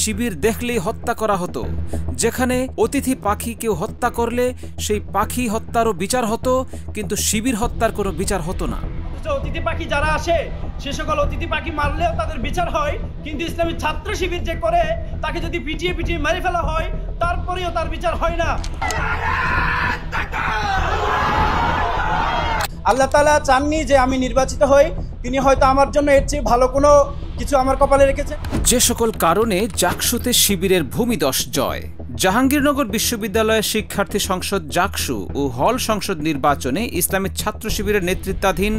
শিবির দেখলেই হত্যা করা হতো, যেখানে অতিথি পাখি কেউ হত্যা করলে সেই পাখি হত্যারও বিচার হতো, কিন্তু শিবির হত্যার কোনো বিচার হতো না। অতিথি পাখি যারা আসে সে সকল অতিথি পাখি মারলেও তাদের বিচার হয়, কিন্তু ইসলামী ছাত্র শিবির যে করে তাকে যদি পিটিয়ে পিটিয়ে মেরে ফেলা হয় তারপরেও তার বিচার হয় না। আল্লাহ তাআলা চাননি যে আমি নির্বাচিত হই, তিনি হয়তো আমার জন্য এর চেয়ে ভালো কোনো কিছু আমার কপালে রেখেছে। যে সকল কারণে জাকসুতে শিবিরের ভূমিদশ জয়। জাহাঙ্গীরনগর বিশ্ববিদ্যালয়ের শিক্ষার্থী সংসদ জাকসু ও হল সংসদ নির্বাচনে ইসলামী ছাত্র শিবিরের নেতৃত্বাধীন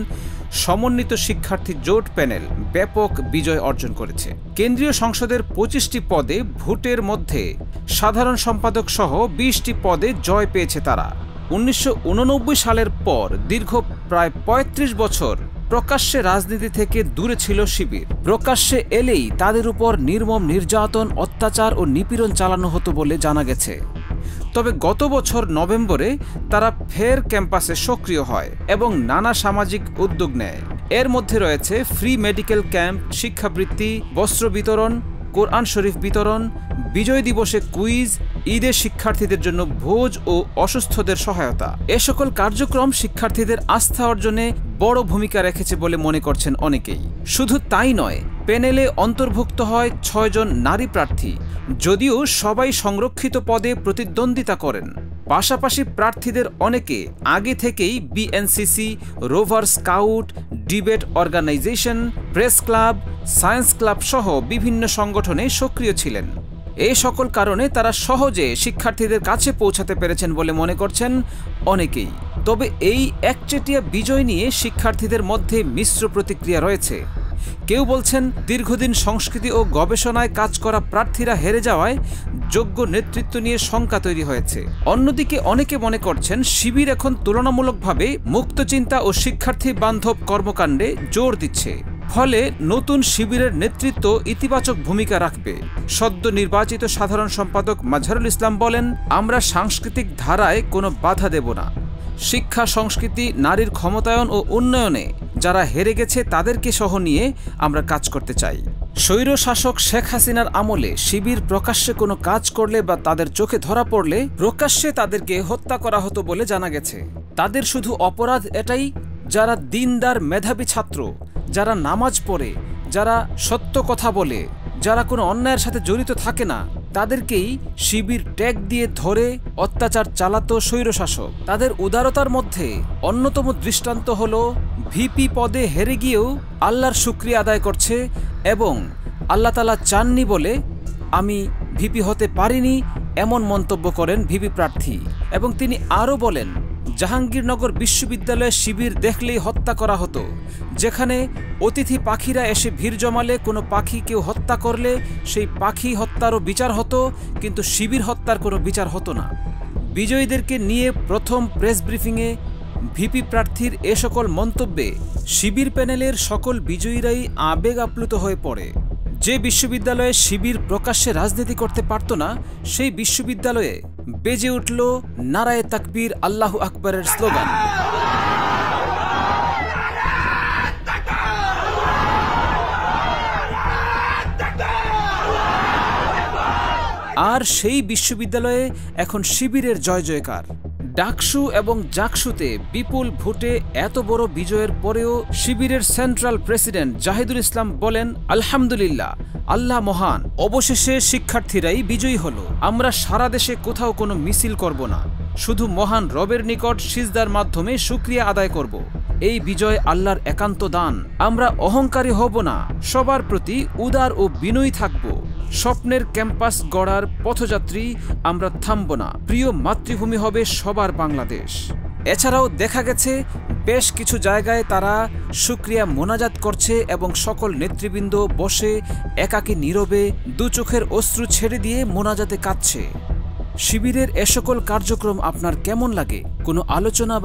সমন্বিত শিক্ষার্থী জোট প্যানেল ব্যাপক বিজয় অর্জন করেছে। কেন্দ্রীয় সংসদের 25টি পদে ভোটের মধ্যে সাধারণ সম্পাদক সহ 20টি পদে জয় পেয়েছে তারা। 1989 সালের পর দীর্ঘ প্রায় 35 বছর প্রকাশ্যে রাজনীতি থেকে দূরে ছিল শিবির। প্রকাশ্যে এলেই তাদের উপর নির্মম নির্যাতন, অত্যাচার ও নিপীড়ন চালানো হতো বলে জানা গেছে। তবে গত বছর নভেম্বরে তারা ফের ক্যাম্পাসে সক্রিয় হয় এবং নানা সামাজিক উদ্যোগ নেয়। এর মধ্যে রয়েছে ফ্রি মেডিকেল ক্যাম্প, শিক্ষাবৃত্তি, বস্ত্র বিতরণ, কোরআন শরীফ বিতরণ, বিজয় দিবসে কুইজ, ঈদে শিক্ষার্থীদের জন্য ভোজ ও অসুস্থদের সহায়তা। এ সকল কার্যক্রম শিক্ষার্থীদের আস্থা অর্জনে বড় ভূমিকা রেখেছে বলে মনে করছেন অনেকেই। শুধু তাই নয়, প্যানেলে অন্তর্ভুক্ত হয় 6 জন নারী প্রার্থী, যদিও সবাই সংরক্ষিত পদে প্রতিদ্বন্দ্বিতা করেন। পাশাপাশি প্রার্থীদের অনেকে আগে থেকেই BNCC, rover scout, debate organization, press club, science club সহ বিভিন্ন সংগঠনে সক্রিয় ছিলেন। এই সকল কারণে তারা সহজে শিক্ষার্থীদের কাছে পৌঁছাতে পেরেছেন বলে মনে করছেন অনেকেই। তবে এই একচেটিয়া বিজয় নিয়ে শিক্ষার্থীদের মধ্যে মিশ্র প্রতিক্রিয়া রয়েছে। কেউ বলছেন দীর্ঘদিন সংস্কৃতি ও গবেষণায় কাজ করা প্রার্থীরা হেরে যাওয়ায় যোগ্য নেতৃত্ব নিয়ে শঙ্কা তৈরি হয়েছে। অন্যদিকে অনেকে মনে করছেন শিবির এখন তুলনামূলকভাবে মুক্তচিন্তা ও শিক্ষার্থী বান্ধব কর্মকাণ্ডে জোর দিচ্ছে, ফলে নতুন শিবিরের নেতৃত্ব ইতিবাচক ভূমিকা রাখবে। সদ্য নির্বাচিত সাধারণ সম্পাদক মাজহারুল ইসলাম বলেন, আমরা সাংস্কৃতিক ধারায় কোনো বাধা দেব না। শিক্ষা, সংস্কৃতি, নারীর ক্ষমতায়ন ও উন্নয়নে যারা হেরে গেছে তাদেরকে সহ নিয়ে আমরা কাজ করতে চাই। স্বৈরশাসক শেখ হাসিনার আমলে শিবির প্রকাশ্যে কোনো কাজ করলে বা তাদের চোখে ধরা পড়লে প্রকাশ্যে তাদেরকে হত্যা করা হতো বলে জানা গেছে। তাদের শুধু অপরাধ এটাই, যারা দিনদার মেধাবী ছাত্র, যারা নামাজ পড়ে, যারা সত্য কথা বলে, যারা কোনো অন্যায়ের সাথে জড়িত থাকে না, তাদেরকেই শিবির ট্যাগ দিয়ে ধরে অত্যাচার চালাতো স্বৈরশাসক। তাদের উদারতার মধ্যে অন্যতম দৃষ্টান্ত হল ভিপি পদে হেরে গিয়েও আল্লাহর শুকরিয়া আদায় করছে এবং আল্লাহ তাআলা চাননি বলে আমি ভিপি হতে পারিনি এমন মন্তব্য করেন ভিপি প্রার্থী। এবং তিনি আরও বলেন, জাহাঙ্গীরনগর বিশ্ববিদ্যালয়ে শিবির দেখলেই হত্যা করা হতো, যেখানে অতিথি পাখিরা এসে ভিড় জমালে কোনো পাখি কেউ হত্যা করলে সেই পাখি হত্যারও বিচার হতো, কিন্তু শিবির হত্যার কোনো বিচার হতো না। বিজয়ীদেরকে নিয়ে প্রথম প্রেস ব্রিফিংয়ে ভিপি প্রার্থীর এ সকল মন্তব্যে শিবির প্যানেলের সকল বিজয়ীরাই আবেগ আপ্লুত হয়ে পড়ে। যে বিশ্ববিদ্যালয়ে শিবির প্রকাশ্যে রাজনীতি করতে পারত না, সেই বিশ্ববিদ্যালয়ে বেজে উঠল নারায়ে তাকবীর, আল্লাহু আকবরের স্লোগান। আর সেই বিশ্ববিদ্যালয়ে এখন শিবিরের জয় জয়কার। ডাকসু এবং জাকসুতে বিপুল ভোটে এত বড় বিজয়ের পরেও শিবিরের সেন্ট্রাল প্রেসিডেন্ট জাহিদুল ইসলাম বলেন, আলহামদুলিল্লাহ, আল্লাহ মহান, অবশেষে শিক্ষার্থীরাই বিজয়ী হলো। আমরা সারা দেশে কোথাও কোনো মিছিল করব না, শুধু মহান রবের নিকট সিজদার মাধ্যমে শুকরিয়া আদায় করব। এই বিজয় আল্লাহর একান্ত দান। আমরা অহংকারী হব না, সবার প্রতি উদার ও বিনয়ী থাকব। স্বপ্নের ক্যাম্পাস গড়ার পথযাত্রী আমরা থামব না। প্রিয় মাতৃভূমি হবে সবার বাংলাদেশ। এছাড়াও দেখা গেছে বেশ কিছু জায়গায় তারা শুকরিয়া মোনাজাত করছে এবং সকল নেতৃবৃন্দ বসে একাকী নীরবে দু চোখের অশ্রু ছেড়ে দিয়ে মোনাজাতে কাঁদছে। শিবিরের এ সকল কার্যক্রম আপনার কেমন লাগে? কোনো আলোচনা বা